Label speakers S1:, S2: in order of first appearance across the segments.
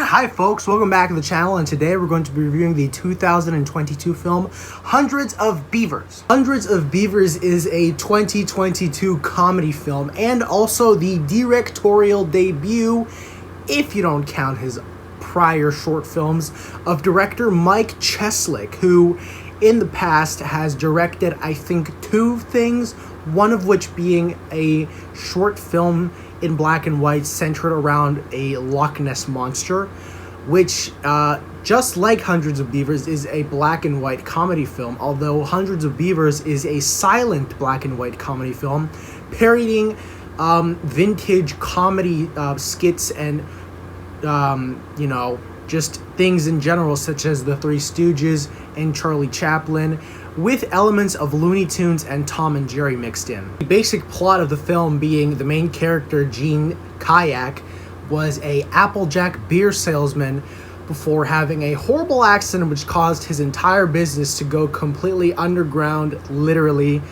S1: Hi folks, welcome back to the channel, and today we're going to be reviewing the 2022 film Hundreds of Beavers. Hundreds of Beavers is a 2022 comedy film and also the directorial debut, if you don't count his prior short films, of director Mike Cheslick, who in the past has directed I think two things, one of which being a short film in black and white centered around a Loch Ness monster, which just like Hundreds of Beavers is a black and white comedy film, although Hundreds of Beavers is a silent black and white comedy film parodying vintage comedy skits and just things in general, such as the Three Stooges and Charlie Chaplin, with elements of Looney Tunes and Tom and Jerry mixed in. The basic plot of the film being the main character, Gene Kayak, was a Applejack beer salesman before having a horrible accident which caused his entire business to go completely underground, literally,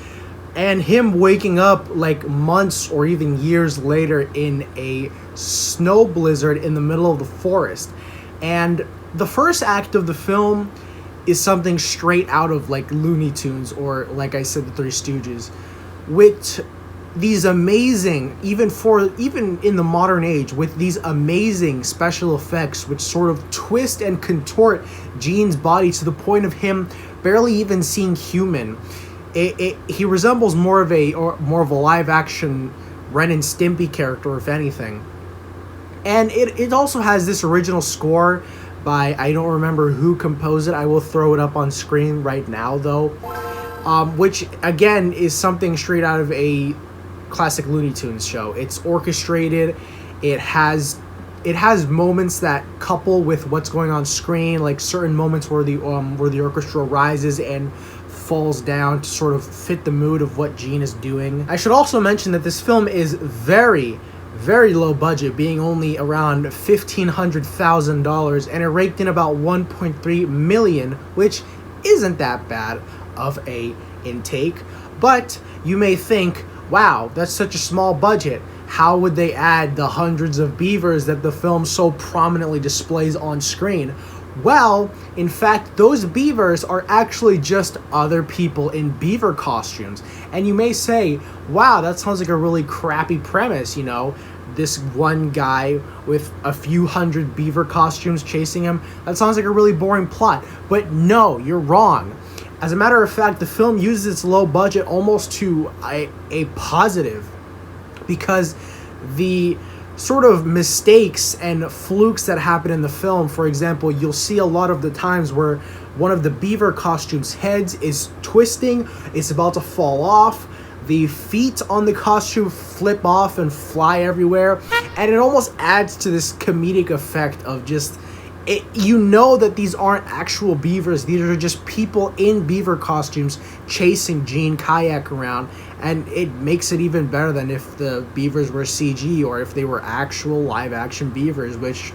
S1: and him waking up like months or even years later in a snow blizzard in the middle of the forest. And the first act of the film is something straight out of like Looney Tunes, or like I said, the Three Stooges, with these amazing, even in the modern age, with these amazing special effects which sort of twist and contort Gene's body to the point of him barely even seeming human. He resembles more of a live action Ren and Stimpy character, if anything. And it also has this original score by, I don't remember who composed it. I will throw it up on screen right now, though. Which, again, is something straight out of a classic Looney Tunes show. It's orchestrated. It has moments that couple with what's going on screen, like certain moments where the orchestra rises and falls down to sort of fit the mood of what Gene is doing. I should also mention that this film is very low budget, being only around $1,500,000, and it raked in about $1.3 million, which isn't that bad of a intake. But you may think, wow, that's such a small budget. How would they add the hundreds of beavers that the film so prominently displays on screen? Well, in fact, those beavers are actually just other people in beaver costumes. And you may say, wow, that sounds like a really crappy premise, this one guy with a few hundred beaver costumes chasing him. That sounds like a really boring plot. But no, you're wrong. As a matter of fact, the film uses its low budget almost to a positive, because the sort of mistakes and flukes that happen in the film, for example, you'll see a lot of the times where one of the beaver costumes' heads is twisting, it's about to fall off, the feet on the costume flip off and fly everywhere, and it almost adds to this comedic effect of just, that these aren't actual beavers, these are just people in beaver costumes chasing Gene Kayak around, and it makes it even better than if the beavers were CG or if they were actual live action beavers, which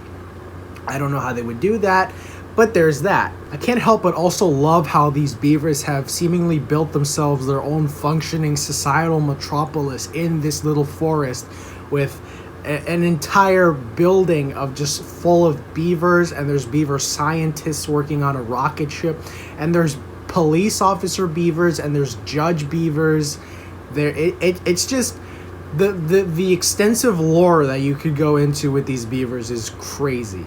S1: I don't know how they would do that, but there's that. I can't help but also love how these beavers have seemingly built themselves their own functioning societal metropolis in this little forest, with an entire building of just full of beavers, and there's beaver scientists working on a rocket ship, and there's police officer beavers, and there's judge beavers. It's just the extensive lore that you could go into with these beavers is crazy.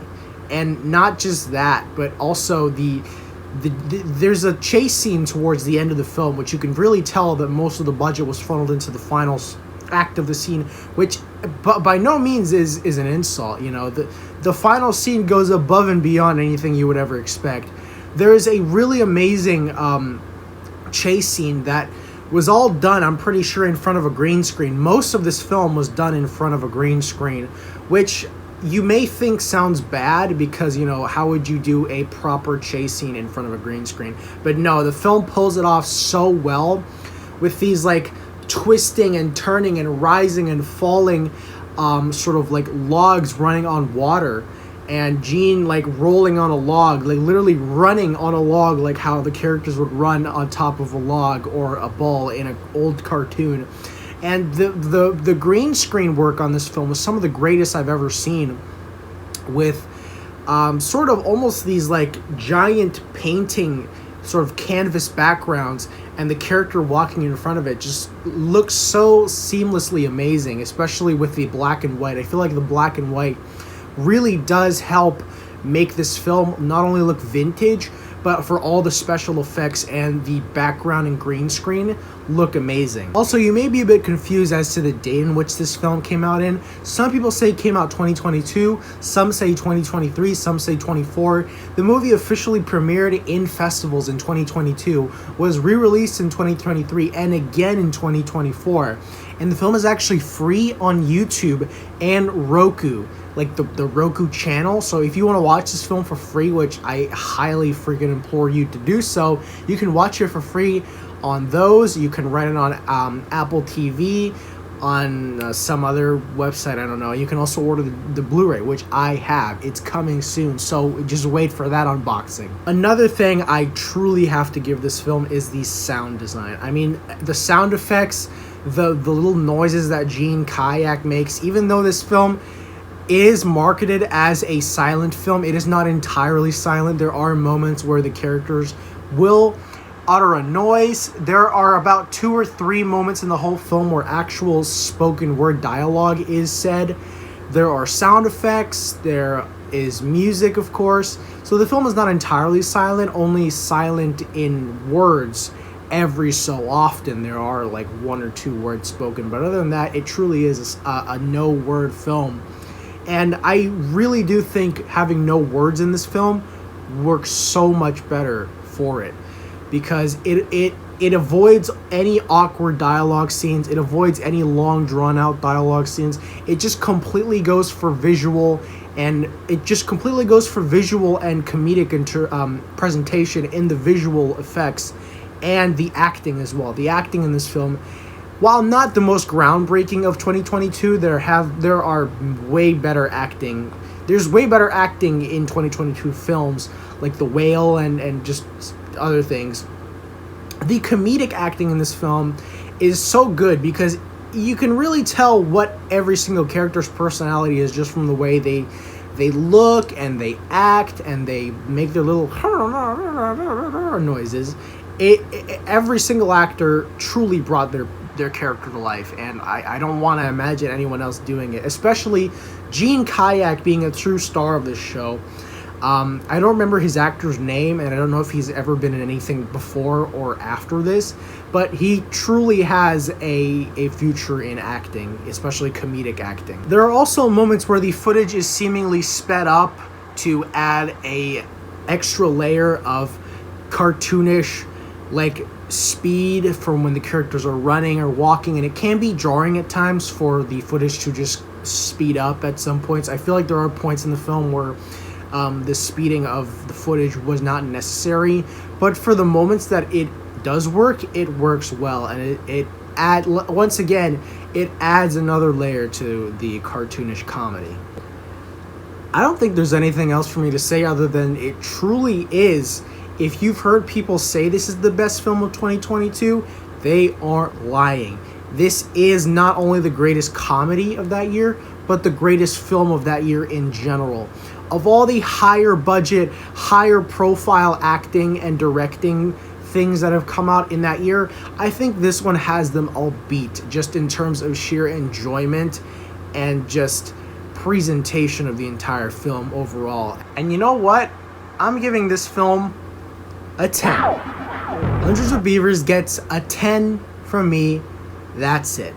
S1: And not just that, but also there's a chase scene towards the end of the film, which you can really tell that most of the budget was funneled into the final act of the scene, which by no means is an insult. The final scene goes above and beyond anything you would ever expect. There is a really amazing chase scene that was all done, I'm pretty sure, in front of a green screen. Most of this film was done in front of a green screen, which you may think sounds bad because, how would you do a proper chase scene in front of a green screen? But no, the film pulls it off so well with these like twisting and turning and rising and falling sort of like logs running on water, and Gene like rolling on a log, like literally running on a log, like how the characters would run on top of a log or a ball in an old cartoon. And the green screen work on this film was some of the greatest I've ever seen, with sort of almost these like giant painting sort of canvas backgrounds, and the character walking in front of it just looks so seamlessly amazing, especially with the black and white. I feel like the black and white really does help make this film not only look vintage, but for all the special effects and the background and green screen look amazing. Also, you may be a bit confused as to the date in which this film came out in. Some people say it came out 2022, some say 2023, some say 24. The movie officially premiered in festivals in 2022, was re-released in 2023, and again in 2024. And the film is actually free on YouTube and Roku, like the Roku channel. So if you want to watch this film for free, which I highly freaking implore you to do so, you can watch it for free on those. You can rent it on Apple TV, on some other website, I don't know. You can also order the Blu-ray, which I have. It's coming soon, so just wait for that unboxing. Another thing I truly have to give this film is the sound design. I mean, the sound effects, the little noises that Gene Kayak makes, even though this film is marketed as a silent film, it is not entirely silent. There are moments where the characters will utter a noise. There are about 2 or 3 moments in the whole film where actual spoken word dialogue is said. There are sound effects, there is music, of course. So the film is not entirely silent, only silent in words. Every so often there are like 1 or 2 words spoken, but other than that, it truly is a no word film. And I really do think having no words in this film works so much better for it, because it avoids any awkward dialogue scenes. It avoids any long drawn out dialogue scenes. It just completely goes for visual, and comedic presentation in the visual effects and the acting as well. The acting in this film, while not the most groundbreaking of 2022, there are way better acting. There's way better acting in 2022 films, like The Whale and just other things. The comedic acting in this film is so good because you can really tell what every single character's personality is just from the way they look and they act and they make their little noises. Every single actor truly brought their character to life, and I don't want to imagine anyone else doing it, especially Gene Kayak being a true star of this show. I don't remember his actor's name, and I don't know if he's ever been in anything before or after this, but he truly has a future in acting, especially comedic acting. There are also moments where the footage is seemingly sped up to add a extra layer of cartoonish like speed from when the characters are running or walking, and it can be jarring at times for the footage to just speed up at some points. I feel like there are points in the film where the speeding of the footage was not necessary, but for the moments that it does work, it works well, and it adds another layer to the cartoonish comedy. I don't think there's anything else for me to say other than it truly is. If you've heard people say this is the best film of 2022, they aren't lying. This is not only the greatest comedy of that year, but the greatest film of that year in general. Of all the higher budget, higher profile acting and directing things that have come out in that year, I think this one has them all beat, just in terms of sheer enjoyment and just presentation of the entire film overall. And you know what? I'm giving this film a 10. Hundreds of Beavers gets a 10 from me. That's it.